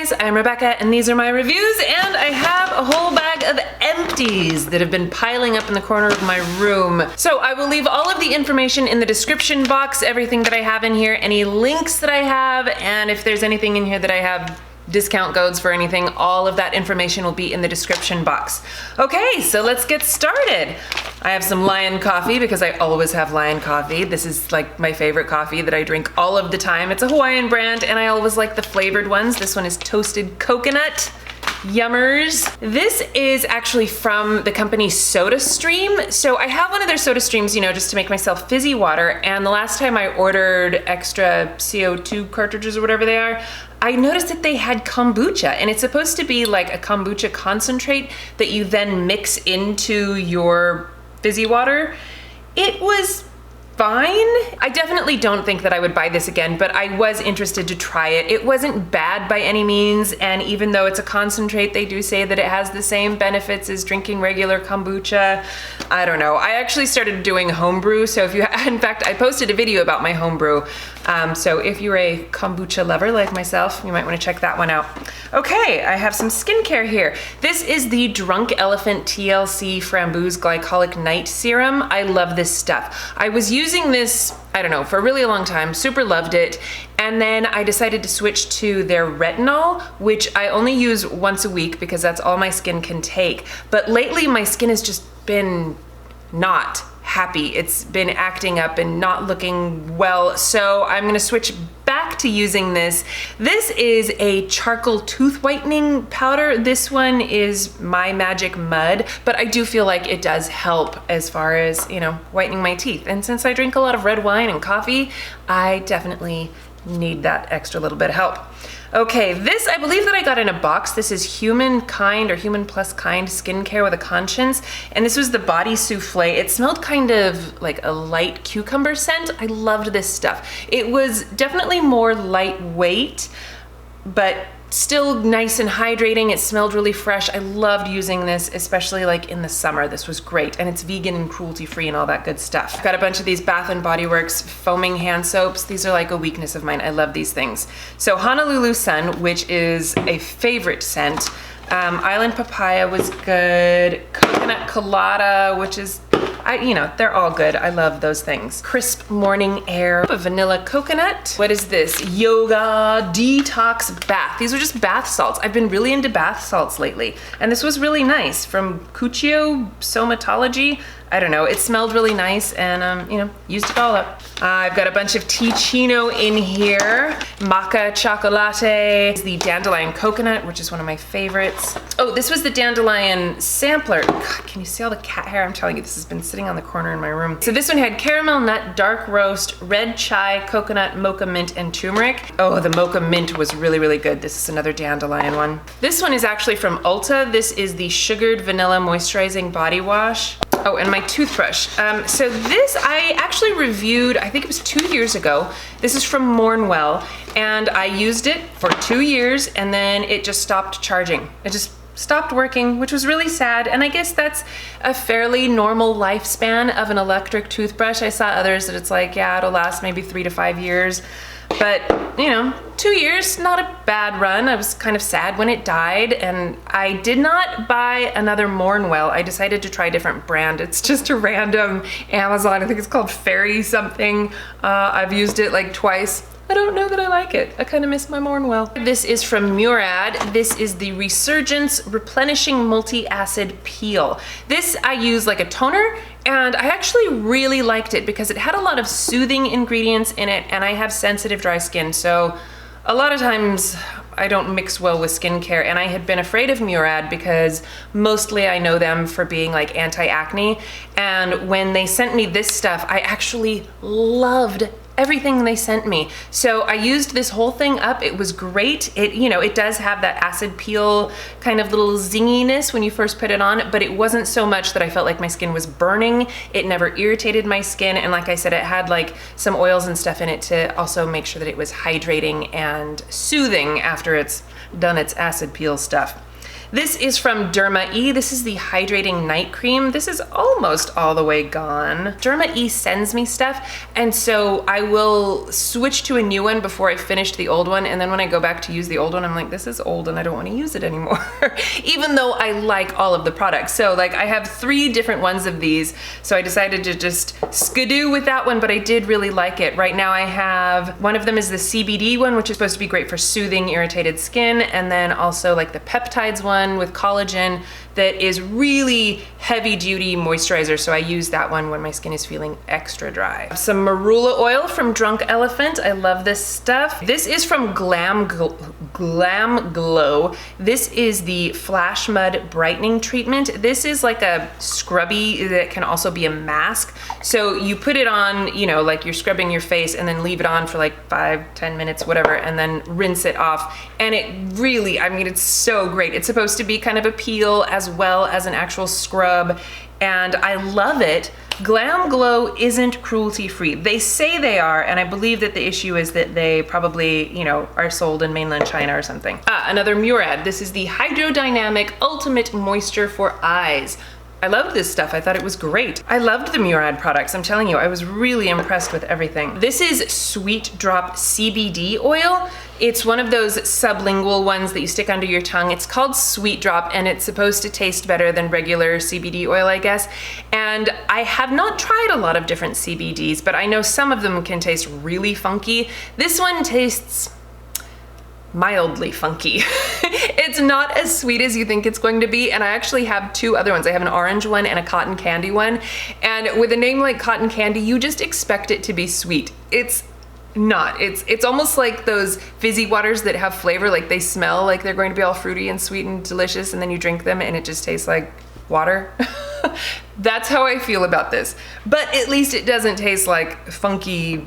guys, I'm Rebecca and these are my reviews, and I have a whole bag of empties that have been piling up in the corner of my room. So I will leave all of the information in the description box, everything that I have in here, any links that I have, and if there's anything in here that I have discount codes for anything, all of that information will be in the description box. Okay, so let's get started. I have some Lion coffee because I always have Lion coffee. This is like my favorite coffee that I drink all of the time. It's a Hawaiian brand and I always like the flavored ones. This one is toasted coconut. Yummers. This is actually from the company SodaStream. So I have one of their SodaStreams, you know, just to make myself fizzy water. And the last time I ordered extra CO2 cartridges or whatever they are, I noticed that they had kombucha, and it's supposed to be like a kombucha concentrate that you then mix into your fizzy water. It was fine. I definitely don't think that I would buy this again, but I was interested to try it. It wasn't bad by any means, and even though it's a concentrate, they do say that it has the same benefits as drinking regular kombucha. I don't know. I actually started doing homebrew, so if you, in fact, I posted a video about my homebrew. So if you're a kombucha lover like myself, you might want to check that one out. Okay, I have some skincare here. This is the Drunk Elephant TLC Framboos Glycolic Night Serum. I love this stuff. I was using this, I don't know, for a really long time, super loved it. And then I decided to switch to their retinol, which I only use once a week because that's all my skin can take. But lately my skin has just been not happy. It's been acting up and not looking well, so I'm gonna switch back to using this. This is a charcoal tooth whitening powder. This one is My Magic Mud, but I do feel like it does help as far as, you know, whitening my teeth. And since I drink a lot of red wine and coffee, I definitely need that extra little bit of help. Okay, this I believe that I got in a box. This is Humankind or Human Plus Kind skincare with a conscience. And this was the body souffle. It smelled kind of like a light cucumber scent. I loved this stuff. It was definitely more lightweight, but still nice and hydrating. It smelled really fresh. I loved using this, especially like in the summer. This was great. And it's vegan and cruelty free and all that good stuff. I've got a bunch of these Bath and Body Works foaming hand soaps. These are like a weakness of mine. I love these things. So Honolulu Sun, which is a favorite scent. Island Papaya was good. Coconut Colada, which is, you know, they're all good. I love those things. Crisp Morning Air, a vanilla coconut. What is this? Yoga Detox Bath. These are just bath salts. I've been really into bath salts lately. And this was really nice from Cuccio Somatology. I don't know, it smelled really nice and, you know, used it all up. I've got a bunch of Ticino in here. Maca Chocolate, the Dandelion Coconut, which is one of my favorites. Oh, this was the Dandelion Sampler. God, can you see all the cat hair? I'm telling you, this has been sitting on the corner in my room. So this one had caramel nut, dark roast, red chai, coconut, mocha mint, and turmeric. Oh, the mocha mint was really, really good. This is another Dandelion one. This one is actually from Ulta. This is the Sugared Vanilla Moisturizing Body Wash. Oh, and my toothbrush. So this I actually reviewed, I think it was 2 years ago. This is from Mornwell, and I used it for 2 years, and then it just stopped charging. It just stopped working, which was really sad, and I guess that's a fairly normal lifespan of an electric toothbrush. I saw others that it's like, yeah, it'll last maybe 3 to 5 years. But, you know, 2 years, not a bad run. I was kind of sad when it died, and I did not buy another Mornwell. I decided to try a different brand. It's just a random Amazon, I think it's called Fairy something. I've used it like twice. I don't know that I like it. I kind of miss my Mornwell. This is from Murad. This is the Resurgence Replenishing Multi-Acid Peel. This I use like a toner, and I actually really liked it because it had a lot of soothing ingredients in it, and I have sensitive dry skin, so a lot of times I don't mix well with skincare, and I had been afraid of Murad because mostly I know them for being like anti-acne, and when they sent me this stuff, I actually loved everything they sent me. So I used this whole thing up. It was great. It, you know, it does have that acid peel kind of little zinginess when you first put it on, but it wasn't so much that I felt like my skin was burning. It never irritated my skin. And like I said, it had like some oils and stuff in it to also make sure that it was hydrating and soothing after it's done its acid peel stuff. This is from Derma E. This is the Hydrating Night Cream. This is almost all the way gone. Derma E sends me stuff, and so I will switch to a new one before I finish the old one, and then when I go back to use the old one, I'm like, this is old and I don't want to use it anymore. Even though I like all of the products. So like I have 3 different ones of these, so I decided to just skidoo with that one, but I did really like it. Right now I have, one of them is the CBD one, which is supposed to be great for soothing irritated skin, and then also like the peptides one with collagen that is really heavy duty moisturizer, so I use that one when my skin is feeling extra dry. Some marula oil from Drunk Elephant. I love this stuff. This is from Glam Glow. This is the Flash Mud Brightening Treatment. This is like a scrubby that can also be a mask. So you put it on, you know, like you're scrubbing your face and then leave it on for like 5-10 minutes, whatever, and then rinse it off. And it really, I mean, it's so great. It's supposed to be kind of a peel as well as an actual scrub, and I love it. Glam Glow isn't cruelty-free. They say they are, and I believe that the issue is that they probably, you know, are sold in mainland China or something. Another Murad. This is the Hydrodynamic Ultimate Moisture for Eyes. I loved this stuff. I thought it was great. I loved the Murad products. I'm telling you, I was really impressed with everything. This is Sweet Drop CBD oil. It's one of those sublingual ones that you stick under your tongue. It's called Sweet Drop, and it's supposed to taste better than regular CBD oil, I guess. And I have not tried a lot of different CBDs, but I know some of them can taste really funky. This one tastes mildly funky. It's not as sweet as you think it's going to be, and I actually have 2 other ones. I have an orange one and a cotton candy one, and with a name like cotton candy, you just expect it to be sweet. It's not. It's almost like those fizzy waters that have flavor, like they smell like they're going to be all fruity and sweet and delicious, and then you drink them and it just tastes like water. That's how I feel about this. But at least it doesn't taste like funky,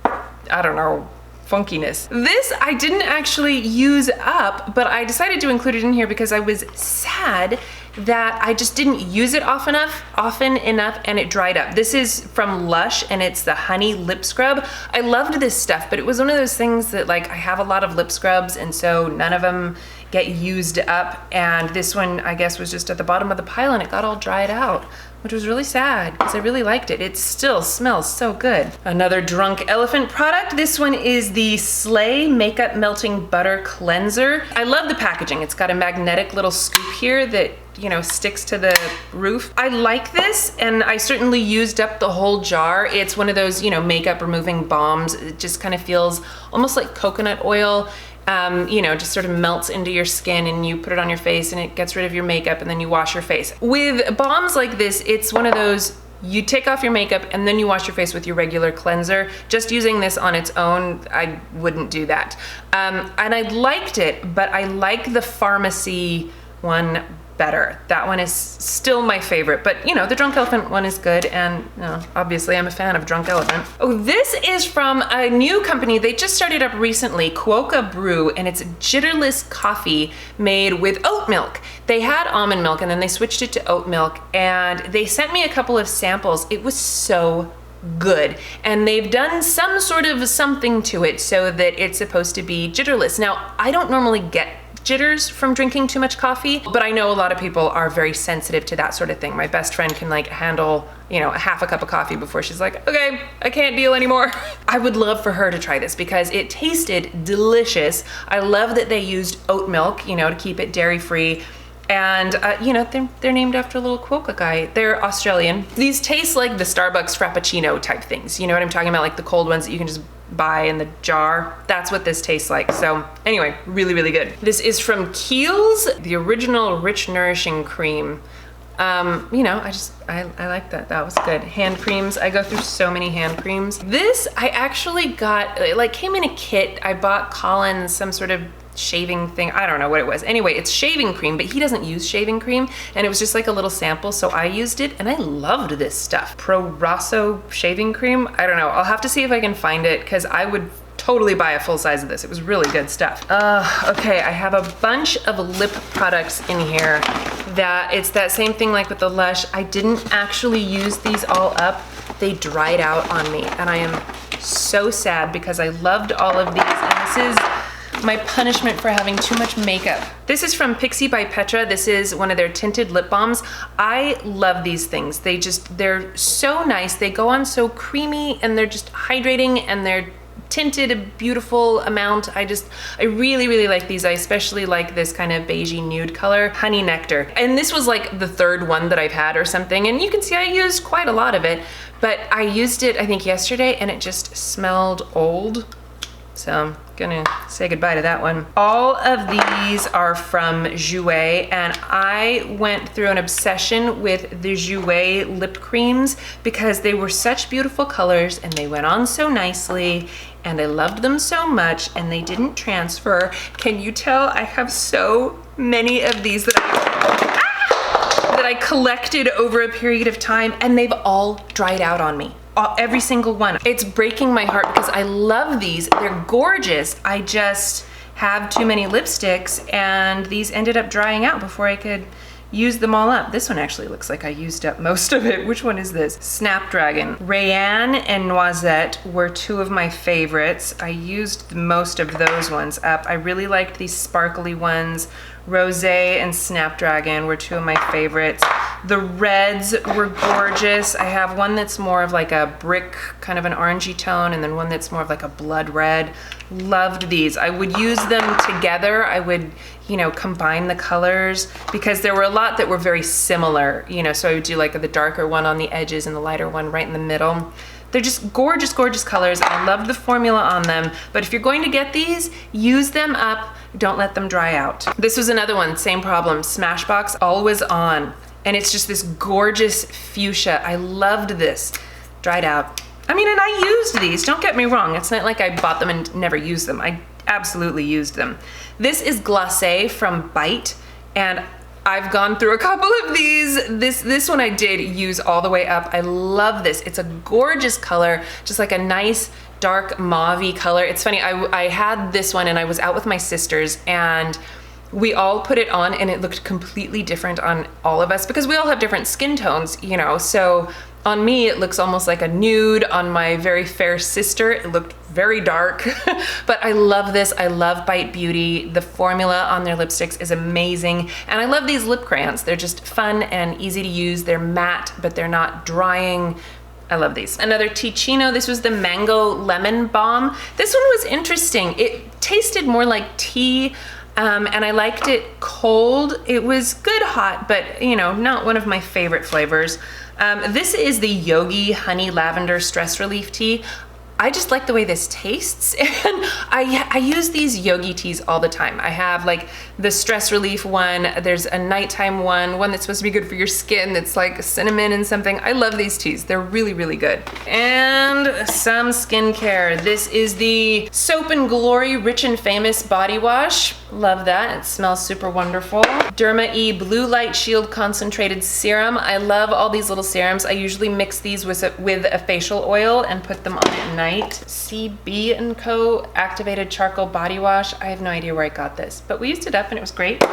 I don't know, funkiness. This I didn't actually use up, but I decided to include it in here because I was sad that I just didn't use it often enough and it dried up. This is from Lush and it's the Honey Lip Scrub. I loved this stuff, but it was one of those things that like I have a lot of lip scrubs and so none of them get used up, and this one I guess was just at the bottom of the pile and it got all dried out, which was really sad because I really liked it. It still smells so good. Another Drunk Elephant product. This one is the Slay Makeup Melting Butter Cleanser. I love the packaging. It's got a magnetic little scoop here that, you know, sticks to the roof. I like this, and I certainly used up the whole jar. It's one of those, you know, makeup removing bombs. It just kind of feels almost like coconut oil. You know, just sort of melts into your skin and you put it on your face and it gets rid of your makeup and then you wash your face. With bombs like this, it's one of those, you take off your makeup and then you wash your face with your regular cleanser. Just using this on its own, I wouldn't do that. And I liked it, but I like the Pharmacy one better. That one is still my favorite, but you know, the Drunk Elephant one is good, and you know, obviously I'm a fan of Drunk Elephant. Oh, this is from a new company. They just started up recently, Quokka Brew, and it's jitterless coffee made with oat milk. They had almond milk and then they switched it to oat milk, and they sent me a couple of samples. It was so good, and they've done some sort of something to it so that it's supposed to be jitterless. Now, I don't normally get jitters from drinking too much coffee, but I know a lot of people are very sensitive to that sort of thing. My best friend can like handle, you know, half a cup of coffee before she's like, okay, I can't deal anymore. I would love for her to try this because it tasted delicious. I love that they used oat milk, you know, to keep it dairy free. And, you know, they're named after a little Quokka guy. They're Australian. These taste like the Starbucks Frappuccino type things. You know what I'm talking about? Like the cold ones that you can just buy in the jar. That's what this tastes like. So anyway, really, really good. This is from Kiehl's, the original Rich Nourishing Cream. You know, I like that. That was good. Hand creams. I go through so many hand creams. This I actually got, it like came in a kit. I bought Colin some sort of shaving thing. I don't know what it was. Anyway, it's shaving cream, but he doesn't use shaving cream, and it was just like a little sample, so I used it, and I loved this stuff. Pro Rosso shaving cream. I don't know. I'll have to see if I can find it, because I would totally buy a full size of this. It was really good stuff. Okay, I have a bunch of lip products in here that it's that same thing like with the Lush. I didn't actually use these all up. They dried out on me, and I am so sad because I loved all of these, and this is my punishment for having too much makeup. This is from Pixi by Petra. This is one of their tinted lip balms. I love these things. They're so nice. They go on so creamy and they're just hydrating and they're tinted a beautiful amount. I really, really like these. I especially like this kind of beigey nude color, Honey Nectar. And this was like the third one that I've had or something. And you can see I used quite a lot of it, but I used it, I think yesterday, and it just smelled old. So I'm gonna say goodbye to that one. All of these are from Jouer, and I went through an obsession with the Jouer lip creams because they were such beautiful colors and they went on so nicely and I loved them so much and they didn't transfer. Can you tell I have so many of these that I collected over a period of time and they've all dried out on me. Every single one. It's breaking my heart because I love these. They're gorgeous. I just have too many lipsticks and these ended up drying out before I could use them all up. This one actually looks like I used up most of it. Which one is this? Snapdragon. Rayanne and Noisette were two of my favorites. I used most of those ones up. I really liked these sparkly ones. Rosé and Snapdragon were two of my favorites. The reds were gorgeous. I have one that's more of like a brick, kind of an orangey tone, and then one that's more of like a blood red. Loved these. I would use them together. I would, you know, combine the colors because there were a lot that were very similar, you know, so I would do like the darker one on the edges and the lighter one right in the middle. They're just gorgeous, gorgeous colors. I love the formula on them, but if you're going to get these, use them up. Don't let them dry out. This was another one, same problem. Smashbox Always On. And it's just this gorgeous fuchsia. I loved this. Dried out. I mean, and I used these, don't get me wrong. It's not like I bought them and never used them. I absolutely used them. This is Glacé from Bite, and I've gone through a couple of these. This one I did use all the way up. I love this. It's a gorgeous color, just like a nice dark mauve-y color. It's funny, I had this one and I was out with my sisters and we all put it on and it looked completely different on all of us because we all have different skin tones, you know, so on me it looks almost like a nude. On my very fair sister it looked very dark. But I love this. I love Bite Beauty. The formula on their lipsticks is amazing, and I love these lip crayons. They're just fun and easy to use. They're matte but they're not drying. I love these. Another Ticino, this was the Mango Lemon Balm. This one was interesting. It tasted more like tea, and I liked it cold. It was good hot, but you know, not one of my favorite flavors. This is the Yogi Honey Lavender Stress Relief Tea. I just like the way this tastes, and I use these Yogi teas all the time. I have like the stress relief one, there's a nighttime one that's supposed to be good for your skin, that's like cinnamon and something. I love these teas, they're really, really good. And some skincare. This is the Soap and Glory Rich and Famous Body Wash. Love that, it smells super wonderful. Derma E Blue Light Shield Concentrated Serum. I love all these little serums. I usually mix these with a facial oil and put them on at night. CB & Co. Activated Charcoal Body Wash. I have no idea where I got this, but we used it up and it was great.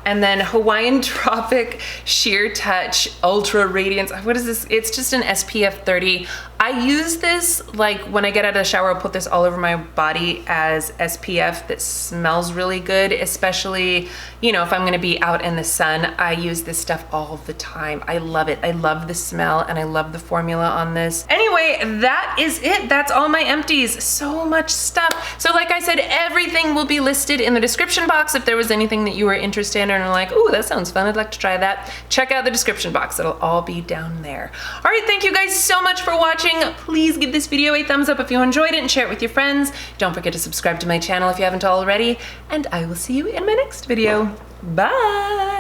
And then Hawaiian Tropic Sheer Touch Ultra Radiance. What is this? It's just an SPF 30. I use this like when I get out of the shower, I'll put this all over my body as SPF that smells really good, especially, you know, if I'm gonna be out in the sun. I use this stuff all the time. I love it. I love the smell and I love the formula on this. Anyway, that is it. That's all my empties. So much stuff. So like I said, everything will be listed in the description box. If there was anything that you were interested in and are like, ooh, that sounds fun, I'd like to try that, check out the description box. It'll all be down there. All right, thank you guys so much for watching. Please give this video a thumbs up if you enjoyed it and share it with your friends. Don't forget to subscribe to my channel if you haven't already, and I will see you in my next video. Bye!